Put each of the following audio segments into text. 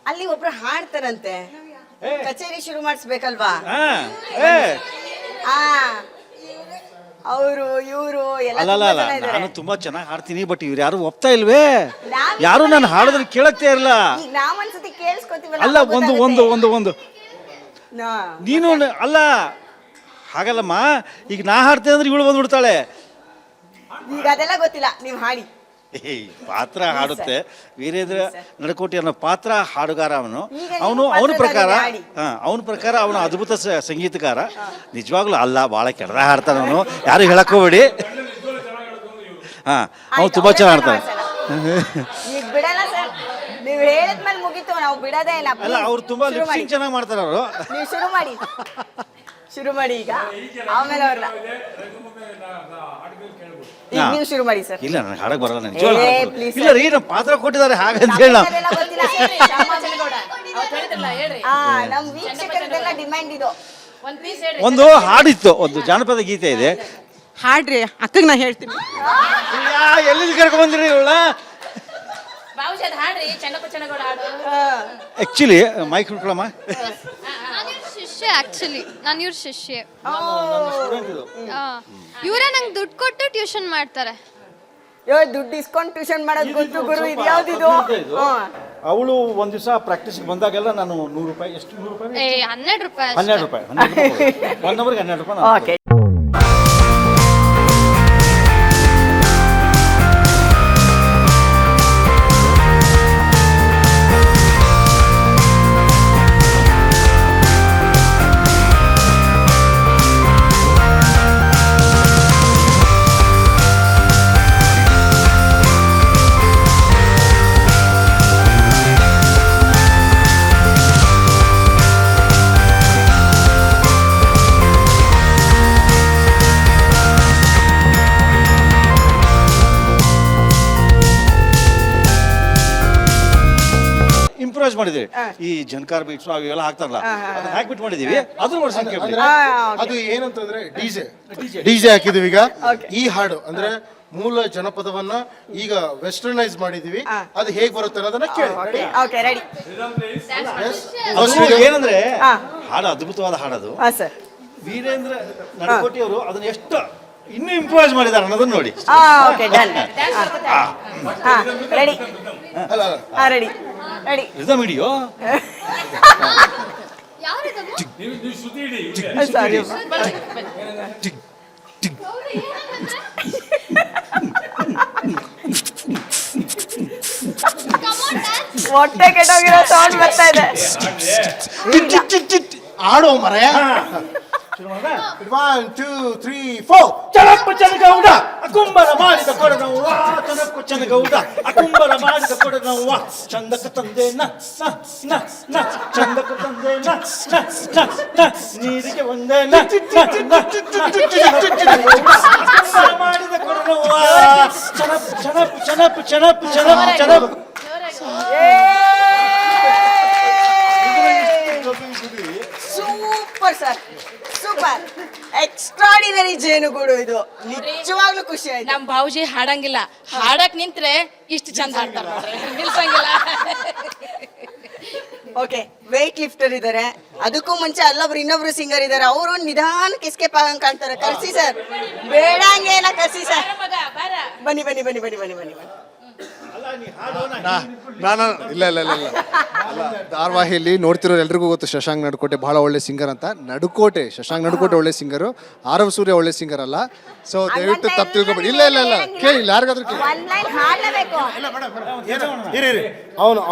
ಅಲ್ಲಿ ಒಬ್ರು ಹಾಡ್ತಾರಂತೆ, ಕಚೇರಿ ಶುರು ಮಾಡಿಸ್ಬೇಕಲ್ವಾ? ಅವರು ಇವರು ಅಲ್ಲ ನಾನು ತುಂಬಾ ಚೆನ್ನಾಗಿ ಹಾಡ್ತೀನಿ, ಬಟ್ ಇವ್ರು ಯಾರು ಒಪ್ತಾ ಇಲ್ವೇ? ಯಾರು ನಾನು ಹಾಡೋದನ್ನ ಕೇಳಕ್ತೇ ಇಲ್ಲ. ನಾವೊಂದ್ಸತಿ ಕೇಳಿಸ್ಕೊತೀವಲ್ಲ. ಅಲ್ಲ ಒಂದು ಒಂದು ಒಂದು ಒಂದು ನೀನು ಅಲ್ಲ ಹಾಗಲ್ಲಮ್ಮ. ಈಗ ನಾ ಹಾಡ್ತೇನೆ ಅಂದ್ರೆ ಇವಳು ಬಂದ್ಬಿಡ್ತಾಳೆ. ಈಗ ಅದೆಲ್ಲ ಗೊತ್ತಿಲ್ಲ, ನೀವು ಹಾಡಿ. ಪಾತ್ರ ಹಾಡುತ್ತೆ. ವೀರೇಂದ್ರ ನಡಕೋಟಿ ಅನ್ನೋ ಪಾತ್ರ ಹಾಡುಗಾರ. ಅವನ ಪ್ರಕಾರ ಅವನು ಅದ್ಭುತ ಸಂಗೀತಗಾರ. ನಿಜವಾಗ್ಲೂ ಅಲ್ಲ, ಭಾಳ ಕೆಡದ ಹಾಡ್ತಾನೆ ಅವನು, ಯಾರು ಹೇಳಕ್ಕೋಬೇಡಿ. ಅವನು ತುಂಬಾ ಚೆನ್ನಾಗಿ ಹಾಡ್ತಾನೆ. ಈಗ ಬಿಡಲ್ಲ ಸರ್, ನೀವು ಹೇಳಿದ್ಮೇಲೆ ಮುಗೀತು, ನಾವು ಬಿಡೋದೇ ಇಲ್ಲ. ಅಲ್ಲ, ಅವ್ರು ತುಂಬಾ ಲಿಪ್ಸಿಂಗ್ ಚೆನ್ನಾಗಿ ಮಾಡ್ತಾರೆ ಅವರು. ನೀವು ಶುರು ಮಾಡಿ ಈಗ, ಆಮೇಲೆ ಅವ್ರನ್ನ ನೀವು ಶುರು ಮಾಡಿ ಸರ್. ಇಲ್ಲ, ನನಗೆ ಹಾಡಕ್ ಬರಲ್ಲ. ಇಲ್ಲ ರೀ, ನಮ್ಮ ಪಾತ್ರ ಕೊಟ್ಟಿದ್ದಾರೆ ಹಾಗಂತ ಹೇಳಿ ನಮ್ಮ ವೀಕ್ಷಕರದೆಲ್ಲ ಡಿಮ್ಯಾಂಡ್ ಇದು. ಒಂದು ಹಾಡಿತ್ತು, ಒಂದು ಜಾನಪದ ಗೀತೆ ಇದೆ, ಹಾಡ್ರಿ. ಅಕ್ಕಗೆ ನಾ ಹೇಳ್ತೀನಿ. ಎಲ್ಲಿಂದ ಕರ್ಕೊಂಡ್ ಬಂದಿರಿ ಇವಳ? Actually mic ಹಿಡ್ಕೊಳಮ್ಮ. ಆಕ್ಚುಲಿ ನಾನು ಇವ್ರ ಶಿಷ್ಯ. ಇವರೇ ನಂಗೆ ದುಡ್ಡು ಕೊಟ್ಟು ಟ್ಯೂಷನ್ ಮಾಡ್ತಾರೆ. ದುಡ್ಡು ಇಸ್ಕೊಂಡು ಟ್ಯೂಷನ್ ಮಾಡೋದು ಗೊತ್ತು ಗುರು. ಇದು ಯಾವ್ದಿದು? ಅವಳು ಒಂದ್ ದಿವಸ ಪ್ರಾಕ್ಟೀಸ್ ಬಂದಾಗೆಲ್ಲ ನಾನು 100 ರೂಪಾಯಿ, ಎಷ್ಟು 100 ರೂಪಾಯಿ? 12 ರೂಪಾಯಿ. 12 ರೂಪಾಯಿ 1 ಅವರ್ಗೆ 12 ರೂಪಾಯಿ. ಓಕೆ. ಇಂಪ್ರೂವೈಸ್ ಮಾಡಿದೀವಿ. ಈ ಜನ್ಕಾರ್ ಬೀಟ್ಸ್ ಅವೆಲ್ಲ ಹಾಕ್ತಾರಲ್ಲ, ಅದನ್ನ ಹಾಕ್ಬಿಟ್ಟು ಮಾಡಿದೀವಿ. ಅದನ್ನ ಅದು ಏನಂತಂದ್ರೆ ಡಿಜೆ ಹಾಕಿದೀವಿ. ಈಗ ಈ ಹಾಡು ಅಂದ್ರೆ ಮೂಲ ಜನಪದವನ್ನ ಈಗ ವೆಸ್ಟರ್ನೈಸ್ ಮಾಡಿದೀವಿ. ಅದು ಹೇಗ್ ಬರುತ್ತೆ ಅನ್ನೋದನ್ನ ಕೇಳಿ. ಏನಂದ್ರೆ ಹಾಡು ಅದ್ಭುತವಾದ ಹಾಡದು. ವೀರೇಂದ್ರ ನಡಕೋಟಿ ಅವರು ಅದನ್ನ ಎಷ್ಟು ಇನ್ನೂ ಇಂಪ್ರೂವೈಸ್ ಮಾಡಿದ್ದಾರೆ ಅನ್ನೋದನ್ನ ನೋಡಿ. ರಿದಮ್ ಹಿಡಿಯೋ. ಹೊಟ್ಟೆ ಕೆಟ್ಟೋಗಿರೋ ಸೌಂಡ್ ಬರ್ತಾ ಇದೆ. ಆಡೋ ಮರೆ. 1 2 3 4. ಚನಪ್ಪ ಚನಗೌಡ ಅಕುಂಬರ ಮಾಡಿದ ಕೊಡನವ್ವ, ಚನಪ್ಪ ಚನಗೌಡ ಅಕುಂಬರ ಮಾಡಿದ ಕೊಡನವ್ವ, ಚಂದಕ ತಂದೆ ನ ನ ನ ಚಂದಕ ತಂದೆ ನ ನ ನ ನೀರಿಗೆ ಒಂದೇ ನ ಮಾಡಿದ ಕೊಡನವ್ವ, ಚನಪ್ ಚನಪ್ ಚನಪ್ ಚನಪ್ ಚನಪ್ ಚನಪ್. ಸೂಪರ್ ಸರ್, ಸೂಪರ್, ಎಕ್ಸ್ಟ್ರಾಡಿನರಿ ಜೇನುಗೂಡು. ಇದು ನಿಜವಾಗ್ಲೂ ಖುಷಿ ಆಯ್ತು. ನಮ್ ಬಾವುಜಿ ಹಾಡಂಗಿಲ್ಲ, ಹಾಡಕ್ ನಿಂತ್ರೆ ಇಷ್ಟು ಚಂದ ಹಾಡ್ತಾರ, ನಿಲ್ಸಂಗಿಲ್ಲ. ಓಕೆ, ವೆಯ್ಟ್ ಲಿಫ್ಟರ್ ಇದಾರೆ. ಅದಕ್ಕೂ ಮುಂಚೆ ಅಲ್ಲೊಬ್ರು ಇನ್ನೊಬ್ರು ಸಿಂಗರ್ ಇದಾರೆ. ಅವರು ನಿಧಾನಕ್ಕೆ ಎಸ್ಕೇಪ್ ಆಗಂಗ್ ಕಾಣ್ತಾರೆ. ಕರ್ಸಿ ಸರ್, ಬೇಡಂಗೇನ ಕರ್ಸಿ ಸರ್. ಬನ್ನಿ ಬನ್ನಿ ಬನ್ನಿ ಬನ್ನಿ ಬನ್ನಿ ಬನ್ನಿ ಬನ್ನಿ. ನಾನು ಇಲ್ಲ ಇಲ್ಲ ಇಲ್ಲ ಇಲ್ಲ ಅಲ್ಲ, ಧಾರಾವಾಹಿಯಲ್ಲಿ ನೋಡ್ತಿರೋರು ಎಲ್ರಿಗೂ ಗೊತ್ತು ಶಶಾಂಕ್ ನಡುಕೋಟೆ ಬಹಳ ಒಳ್ಳೆ ಸಿಂಗರ್ ಅಂತ. ಶಶಾಂಕ್ ನಡುಕೋಟೆ ಒಳ್ಳೆ ಸಿಂಗರು, ಆರವ್ ಸೂರ್ಯ ಒಳ್ಳೆ ಸಿಂಗರ್ ಅಲ್ಲ. ಸೊ ದಯವಿಟ್ಟು ತಪ್ಪು ತಿಳ್ಕೊಬೇಡಿ. ಇಲ್ಲ ಇಲ್ಲ ಇಲ್ಲ ಕೇಳಿ, ಯಾರಿಗಾದ್ರೂ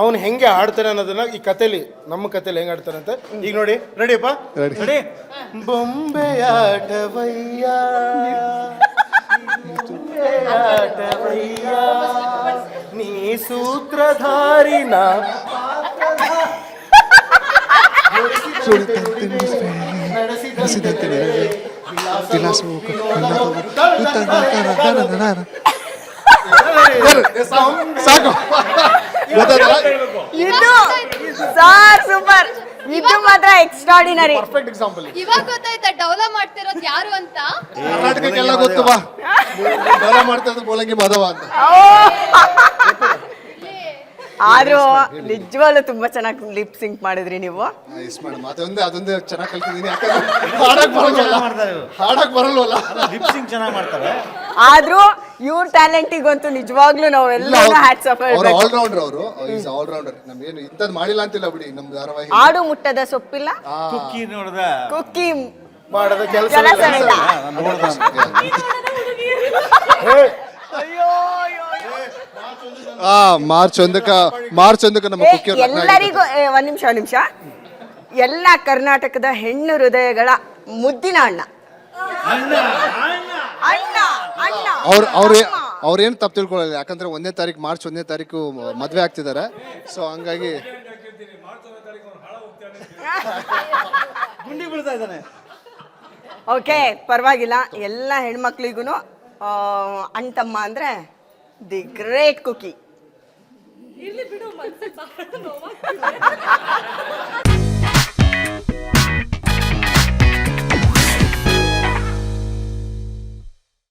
ಅವನು ಹೆಂಗೆ ಹಾಡ್ತಾನೆ ಅನ್ನೋದನ್ನ ಈ ಕಥೆಲಿ, ನಮ್ಮ ಕಥೆಲಿ ಹೆಂಗೆ ಹಾಡ್ತಾನೆ ಅಂತ ಈಗ ನೋಡಿ. ರೆಡಿಯಪ್ಪ? ರೆಡಿ. ಬೊಂಬೆಯಾಟವಯ್ಯ ನೀ ಸೂತ್ರಧಾರಿನ ಸಾಕು. ಇದು ಸಾರ್ ಸೂಪರ್, ಇದು ಮಾತ್ರ ಎಕ್ಸ್ಟ್ರಾರ್ಡಿನರಿ. Perfect example. ಇವಾಗ ಗೊತ್ತಾಯ್ತಾ ಡೆವಲಪ್ ಮಾಡ್ತಿರೋದು ಯಾರು ಅಂತ? ಕರ್ನಾಟಕಕ್ಕೆಲ್ಲ ಗೊತ್ತು ಬಾ, ಡೆವಲಪ್ ಮಾಡ್ತಾ ಇರೋದು ಬೋಲಂಗಿ ಮಾಧವ ಅಂತ. ಆದ್ರೂ ನಿಜವಾಗ್ಲೂ ತುಂಬಾ ಚೆನ್ನಾಗಿ ಲಿಪ್ ಸಿಂಕ್ ಮಾಡಿದ್ರಿ ನೀವು. ಎಸ್ ಮೇಡಮ್, ಅದೊಂದೇ ಚೆನ್ನಾಗಿ ಕಲ್ತಿದ್ದೀನಿ. ಯಾಕಂದ್ರೆ ಹಾಡಕ್ ಬರಲ್ವಲ್ಲ, ಮಾಡ್ತಾರೆ ಇವ್ರು. ಹಾಡಕ್ ಬರಲ್ವಲ್ಲ. ಲಿಪ್ ಸಿಂಗ್ ಚೆನ್ನಾಗಿ ಮಾಡ್ತಾರೆ. ಆದ್ರೂ ಇವ್ರ ಟ್ಯಾಲೆಂಟಿಗಂತೂ ನಿಜವಾಗ್ಲೂ ನಾವೆಲ್ಲ ಹ್ಯಾಟ್ಸ್ ಆಫ್ ಅವ್ರು ಹೇಳ್ಬೇಕು. ಆಲ್ರೌಂಡರ್, ಅವರು ಈಸ್ ಆಲ್ರೌಂಡರ್. ನಮ್ಗೇನು ಇಂಥದ್ದು ಮಾಡಿಲ್ಲ ಅಂತಿಲ್ಲ ಬಿಡಿ ನಮ್ಮ ಧಾರಾವಾಹಿ. ಆಡು ಮುಟ್ಟದ ಸೊಪ್ಪಿಲ್ಲ, ಕುಕ್ಕಿ ನೋಡ್ದ ಕುಕ್ಕಿ ಮಾಡೋದ ಕೆಲಸ ಕೆಲಸ ಇಲ್ಲ. ನೋಡ್ದ ಮಾರ್ಚ್ ಒಂದಕ್ಕ ನಮ್ಮ ಕುಕ್ಕಿ ಎಲ್ಲರಿಗೂ ಒಂದ್ ನಿಮಿಷ ಎಲ್ಲ ಕರ್ನಾಟಕದ ಹೆಣ್ಣು ಹೃದಯಗಳ ಮುದ್ದಿನ ಅಣ್ಣ ಅಣ್ಣ ಅಣ್ಣ ಅವ್ರೇನು ತಪ್ಪು ತಿಳ್ಕೊಳ್ಳಲ್ಲ. ಯಾಕಂದ್ರೆ ಮಾರ್ಚ್ 1ನೇ ತಾರೀಕು ಮದ್ವೆ ಆಗ್ತಿದ್ದಾರೆ. ಸೊ ಹಂಗಾಗಿ ಗುಂಡಿ ಬೀಳ್ತಾ ಇದ್ದಾನೆ. ಓಕೆ, ಪರವಾಗಿಲ್ಲ. ಎಲ್ಲ ಹೆಣ್ಮಕ್ಳಿಗೂ ಅಣ್ತಮ್ಮ ಅಂದ್ರೆ ದಿ ಗ್ರೇಟ್ ಕುಕಿ.